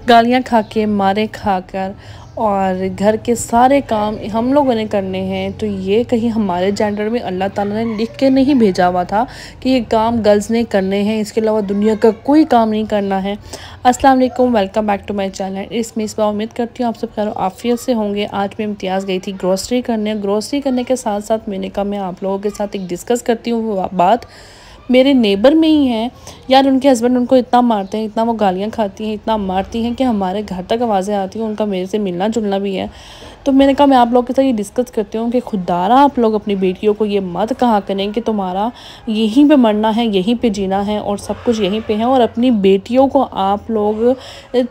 गालियाँ खा के, मारे खाकर और घर के सारे काम हम लोगों ने करने हैं। तो ये कहीं हमारे जेंडर में अल्लाह ताला ने लिख के नहीं भेजा हुआ था कि ये काम गर्ल्स ने करने हैं, इसके अलावा दुनिया का कोई काम नहीं करना है। अस्सलाम वालेकुम, welcome back to my channel. इसमें इस बार उम्मीद करती हूँ आप सब खैर आफियत से होंगे। आज मैं इम्तियाज़ गई थी ग्रोसरी करने के साथ साथ मैंने कहा मैं आप लोगों के साथ एक डिस्कस करती हूँ वो बात। मेरे नेबर में ही हैं यार, उनके हस्बैंड उनको इतना मारते हैं, इतना वो गालियाँ खाती हैं, इतना मारती हैं कि हमारे घर तक आवाज़ें आती हैं। उनका मेरे से मिलना जुलना भी है। तो मैंने कहा मैं आप लोगों के साथ ये डिस्कस करती हूँ कि खुदारा आप लोग अपनी बेटियों को ये मत कहा करें कि तुम्हारा यहीं पे मरना है, यहीं पे जीना है और सब कुछ यहीं पे है। और अपनी बेटियों को आप लोग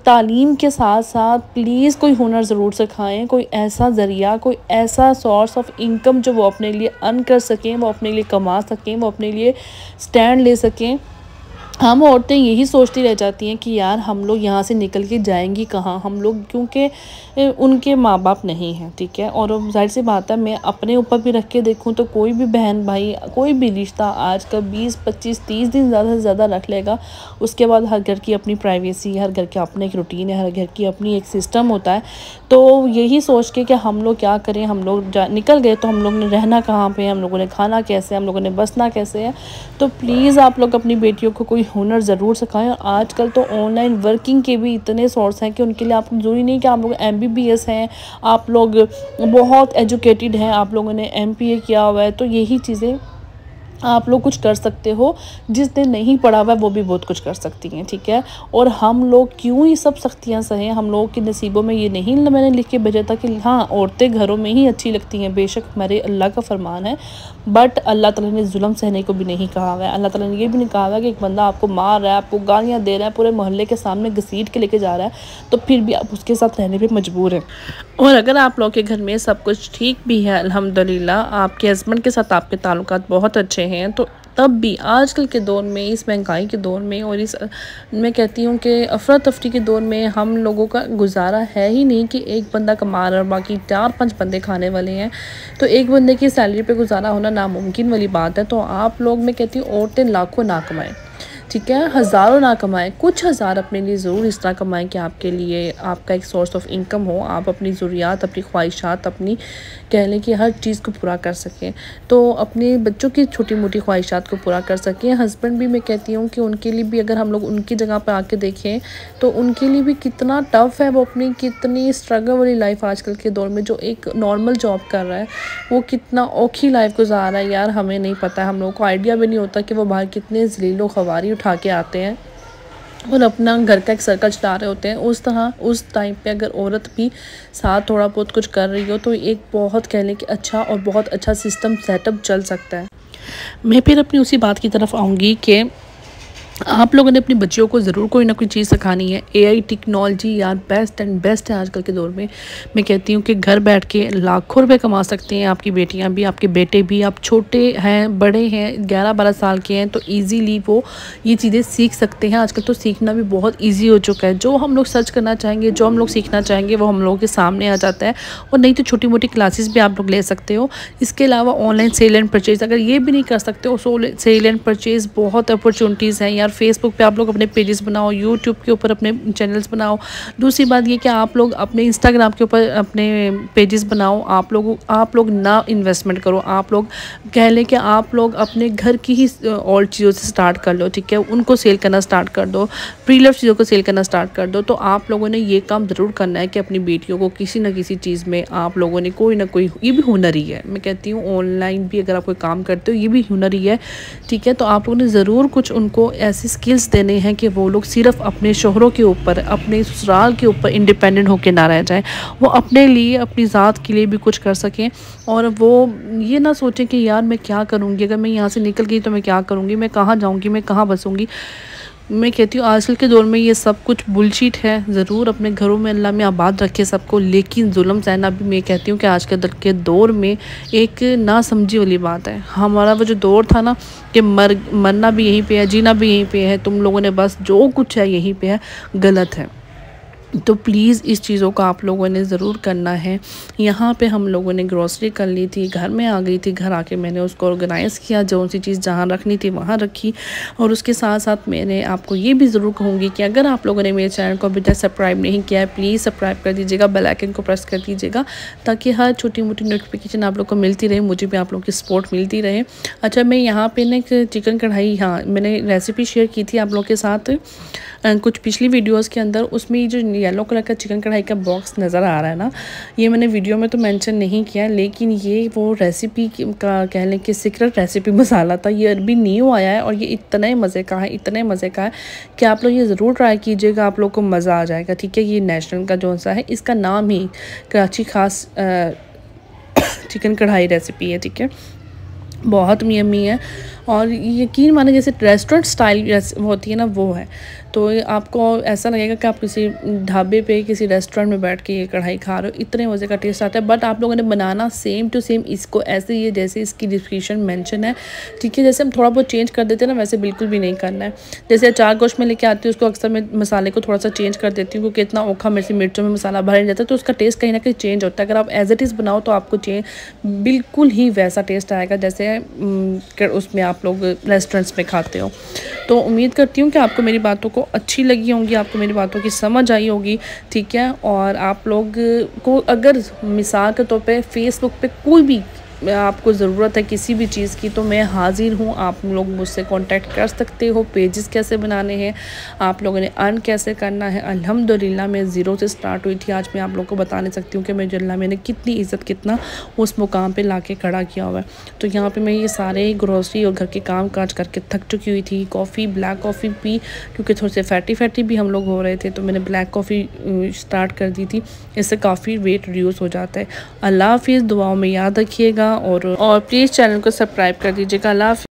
तालीम के साथ साथ प्लीज़ कोई हुनर ज़रूर सिखाएं, कोई ऐसा ज़रिया, कोई ऐसा सोर्स ऑफ इनकम जो वो अपने लिए अर्न कर सकें, वो अपने लिए कमा सकें, वो अपने लिए स्टैंड ले सकें। हम औरतें यही सोचती रह जाती हैं कि यार हम लोग यहाँ से निकल के जाएंगी कहाँ हम लोग, क्योंकि उनके माँ बाप नहीं हैं, ठीक है। और जाहिर सी बात है, मैं अपने ऊपर भी रख के देखूँ तो कोई भी बहन भाई, कोई भी रिश्ता आज का 20 25 30 दिन ज़्यादा से ज़्यादा रख लेगा। उसके बाद हर घर की अपनी प्राइवेसी, हर घर का अपना एक रूटीन है, हर घर की अपनी एक सिस्टम होता है। तो यही सोच के कि हम लोग क्या करें, हम लोग निकल गए तो हम लोग ने रहना कहाँ पे, हम लोगों ने खाना कैसे, हम लोगों ने बसना कैसे है। तो प्लीज़ आप लोग अपनी बेटियों को कोई हुनर ज़रूर सिखाएं। और आजकल तो ऑनलाइन वर्किंग के भी इतने सोर्स हैं कि उनके लिए आपको ज़रूरी नहीं कि आप लोग MBBS हैं, आप लोग बहुत एजुकेटेड हैं, आप लोगों ने MPA किया हुआ है। तो यही चीज़ें आप लोग कुछ कर सकते हो। जिसने नहीं पढ़ा हुआ है वो भी बहुत कुछ कर सकती हैं, ठीक है। और हम लोग क्यों ये सब सख्तियाँ सहें, हम लोगों के नसीबों में ये नहीं मैंने लिख के भेजा था कि हाँ औरतें घरों में ही अच्छी लगती हैं। बेशक हमारे अल्लाह का फरमान है, बट अल्लाह ताला ने जुल्म सहने को भी नहीं कहा हुआ है। अल्लाह ताला ने ये भी नहीं कहा हुआ है कि एक बंदा आपको मार रहा है, आपको गालियाँ दे रहा है, पूरे मोहल्ले के सामने घसीट के लेके जा रहा है, तो फिर भी आप उसके साथ रहने पर मजबूर हैं। और अगर आप लोग के घर में सब कुछ ठीक भी है अल्हम्दुलिल्लाह, आपके हस्बैंड के साथ आपके ताल्लुकात बहुत अच्छे हैं, तो तब भी आजकल के दौर में, इस महंगाई के दौर में और इस मैं कहती हूँ कि अफरा तफरी के दौर में हम लोगों का गुजारा है ही नहीं कि एक बंदा कमा रहा है और बाकी 4-5 बंदे खाने वाले हैं। तो एक बंदे की सैलरी पे गुजारा होना नामुमकिन वाली बात है। तो आप लोग, मैं कहती हूँ औरतें लाखों ना कमाएं, ठीक है, हज़ारों ना कमाएं, कुछ हज़ार अपने लिए ज़रूर इस तरह कमाएं कि आपके लिए आपका एक सोर्स ऑफ इनकम हो, आप अपनी ज़रूरियात, अपनी ख्वाहिशात, अपनी कह लें कि हर चीज़ को पूरा कर सकें। तो अपने बच्चों की छोटी मोटी ख्वाहिशात को पूरा कर सकें। हस्बैंड भी, मैं कहती हूँ कि उनके लिए भी अगर हम लोग उनकी जगह पर आके देखें तो उनके लिए भी कितना टफ़ है, वो अपनी कितनी स्ट्रगल वाली लाइफ आजकल के दौर में, जो एक नॉर्मल जॉब कर रहा है वो कितना औखी लाइफ गुजार रहा है यार, हमें नहीं पता है। हम लोगों को आइडिया भी नहीं होता कि वो बाहर कितने ज़लीलो ख़वारी उठा के आते हैं और अपना घर का एक सर्कल चला रहे होते हैं। उस टाइम पे अगर औरत भी साथ थोड़ा बहुत कुछ कर रही हो तो एक बहुत कह लें कि अच्छा और बहुत अच्छा सिस्टम सेटअप चल सकता है। मैं फिर अपनी उसी बात की तरफ आऊँगी कि आप लोगों ने अपनी बच्चियों को ज़रूर कोई ना कोई चीज़ सिखानी है। AI टेक्नोलॉजी यार बेस्ट एंड बेस्ट है आजकल के दौर में। मैं कहती हूँ कि घर बैठ के लाखों रुपए कमा सकते हैं आपकी बेटियाँ भी, आपके बेटे भी। आप छोटे हैं, बड़े हैं, 11-12 साल के हैं तो इजीली वो ये चीज़ें सीख सकते हैं। आजकल तो सीखना भी बहुत ईजी हो चुका है। जो हम लोग सर्च करना चाहेंगे, जो हम लोग सीखना चाहेंगे वो हम लोगों के सामने आ जाता है। और नहीं तो छोटी मोटी क्लासेस भी आप लोग ले सकते हो। इसके अलावा ऑनलाइन सेल एंड परचेज़, अगर ये भी नहीं कर सकते हो सेल एंड परचेज़ बहुत अपॉर्चुनिटीज़ हैं यार। फेसबुक पे आप लोग अपने पेजेस बनाओ, यूट्यूब के ऊपर अपने चैनल्स बनाओ। दूसरी बात ये कि आप लोग अपने इंस्टाग्राम के ऊपर अपने पेजेस बनाओ। आप लोग ना इन्वेस्टमेंट करो, आप लोग कह लें कि आप लोग अपने घर की ही और चीज़ों से स्टार्ट कर लो, ठीक है। उनको सेल करना स्टार्ट कर दो, प्री लव चीज़ों को सेल करना स्टार्ट कर दो। तो आप लोगों ने ये काम ज़रूर करना है कि अपनी बेटियों को किसी न किसी चीज़ में आप लोगों ने कोई ना कोई, ये भी हुनर ही है। मैं कहती हूँ ऑनलाइन भी अगर आप कोई काम करते हो ये भी हुनर ही है, ठीक है। तो आप लोगों ने ज़रूर कुछ उनको ऐसी स्किल्स देने हैं कि वो लोग सिर्फ अपने शोहरों के ऊपर, अपने ससुराल के ऊपर इंडिपेंडेंट होकर ना रह जाएं। वो अपने लिए, अपनी ज़ात के लिए भी कुछ कर सकें। और वो ये ना सोचें कि यार मैं क्या करूँगी, अगर मैं यहाँ से निकल गई तो मैं क्या करूँगी, मैं कहाँ जाऊँगी, मैं कहाँ बसूँगी। मैं कहती हूँ आजकल के दौर में ये सब कुछ बुलशिट है। ज़रूर अपने घरों में अल्लाह में आबाद रखे सबको, लेकिन जुल्म सहना भी मैं कहती हूँ कि आजकल के दौर में एक ना समझी वाली बात है। हमारा वो जो दौर था ना कि मरना भी यहीं पे है, जीना भी यहीं पे है, तुम लोगों ने बस जो कुछ है यहीं पे है, गलत है। तो प्लीज़ इस चीज़ों का आप लोगों ने ज़रूर करना है। यहाँ पे हम लोगों ने ग्रॉसरी कर ली थी, घर में आ गई थी, घर आके मैंने उसको ऑर्गेनाइज़ किया, जो सी चीज़ जहाँ रखनी थी वहाँ रखी। और उसके साथ साथ मैंने आपको ये भी ज़रूर कहूँगी कि अगर आप लोगों ने मेरे चैनल को अभी तक सब्सक्राइब नहीं किया है, प्लीज़ सब्सक्राइब कर दीजिएगा, बेल आइकन को प्रेस कर दीजिएगा, ताकि हर छोटी मोटी नोटिफिकेशन आप लोग को मिलती रहे, मुझे भी आप लोग की सपोर्ट मिलती रहे। अच्छा, मैं यहाँ पे ना एक चिकन कढ़ाई, हाँ मैंने रेसिपी शेयर की थी आप लोग के साथ कुछ पिछली वीडियोस के अंदर। उसमें ये जो येलो कलर का चिकन कढ़ाई का बॉक्स नज़र आ रहा है ना, ये मैंने वीडियो में तो मेंशन नहीं किया, लेकिन ये वो रेसिपी का कह लें कि सीक्रेट रेसिपी मसाला था। ये अभी न्यू आया है और ये इतना ही मज़े का है, इतने मज़े का है कि आप लोग ये ज़रूर ट्राई कीजिएगा, आप लोग को मज़ा आ जाएगा। ठीक है, ये नेशनल का जो सा है, इसका नाम ही कराची खास चिकन कढ़ाई रेसिपी है। ठीक है, बहुत यम्मी है और यकीन माने जैसे रेस्टोरेंट स्टाइल होती है ना, वो है। तो आपको ऐसा लगेगा कि आप किसी ढाबे पे किसी रेस्टोरेंट में बैठ के ये कढ़ाई खा रहे हो, इतने मज़े का टेस्ट आता है। बट आप लोगों ने बनाना सेम टू सेम इसको ऐसे ही है जैसे इसकी डिस्क्रिप्शन मेंशन है। ठीक है, जैसे हम थोड़ा बहुत चेंज कर देते हैं ना, वैसे बिल्कुल भी नहीं करना है। जैसे अचार गोश्त में लेके आती हूँ, उसको अक्सर मैं मसाले को थोड़ा सा चेंज कर देती हूँ, क्योंकि इतना औखा मिर्चों में मसाला भर नहीं जाता, तो उसका टेस्ट कहीं ना कहीं चेंज होता है। अगर आप एज इट इज़ बनाओ तो आपको बिल्कुल ही वैसा टेस्ट आएगा जैसे उसमें आप लोग रेस्टोरेंट्स में खाते हो। तो उम्मीद करती हूँ कि आपको मेरी बातों को अच्छी लगी होंगी, आपको मेरी बातों की समझ आई होगी। ठीक है, और आप लोग को अगर मिसाल के तौर पे फेसबुक पे कोई भी आपको ज़रूरत है किसी भी चीज़ की, तो मैं हाज़िर हूँ। आप लोग मुझसे कांटेक्ट कर सकते हो। पेजेस कैसे बनाने हैं, आप लोगों ने अर्न कैसे करना है। अल्हम्दुलिल्लाह मैं ज़ीरो से स्टार्ट हुई थी। आज मैं आप लोग को बता नहीं सकती हूँ कि मैं अल्लाह मैंने कितनी इज़्ज़त, कितना उस मुकाम पे लाके खड़ा किया हुआ है। तो यहाँ पे मैं ये सारे ग्रोसरी और घर के काम काज करके थक चुकी हुई थी। कॉफ़ी, ब्लैक कॉफ़ी पी, क्योंकि थोड़े से फैटी भी हम लोग हो रहे थे, तो मैंने ब्लैक कॉफ़ी स्टार्ट कर दी थी। इससे काफ़ी वेट रिड्यूस हो जाता है। अल्लाह हाफिज़, दुआओं में याद रखिएगा और प्लीज़ चैनल को सब्सक्राइब कर दीजिएगा। अल्लाह हाफिज़।